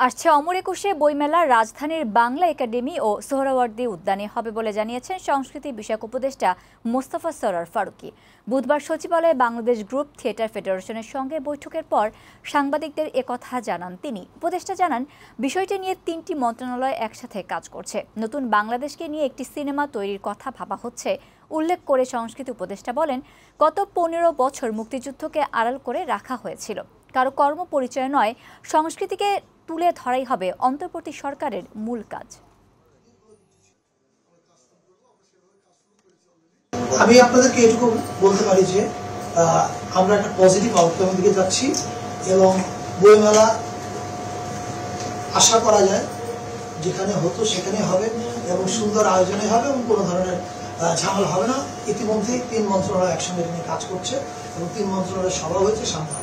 আসছে অমর একুশে বইমেলা রাজধানীর বাংলা একাডেমি ও সোহরাওয়ার্দী উদ্যানে হবে বলে জানিয়েছেন সংস্কৃতি বিষয়ক উপদেষ্টা মোস্তফা সরোয়ার ফারুকী। বুধবার সচিবালয়ে বাংলাদেশ গ্রুপ থিয়েটার ফেডারেশনের সঙ্গে বৈঠকের পর সাংবাদিকদের একথা জানান তিনি। উপদেষ্টা জানান, বিষয়টি নিয়ে ৩টি মন্ত্রণালয় একসাথে কাজ করছে। নতুন বাংলাদেশকে নিয়ে একটি সিনেমা তৈরির কথা ভাবা হচ্ছে উল্লেখ করে সংস্কৃতি উপদেষ্টা বলেন, গত ১৫ বছর মুক্তিযুদ্ধকে আড়াল করে রাখা হয়েছিল। কারো কর্মপরিচয় নয়, সংস্কৃতিকে তুলে ধরাই হবে অন্তর্বর্তী সরকারের মূল কাজ। আমি আপনাদেরকে এটুকু বলতে পারি যে আমরা একটা পজিটিভ আউটকামের দিকে যাচ্ছি এবং বইমেলা আশা করা যায় যেখানে হতো সেখানে হবে এবং সুন্দর আয়োজনে হবে এবং কোনো ধরনের ঝামেলা হবে না। ইতিমধ্যে ৩ মন্ত্রণালয় একসঙ্গে নিয়ে কাজ করছে এবং ৩ মন্ত্রণালয়ের সভা হয়েছে সামনে।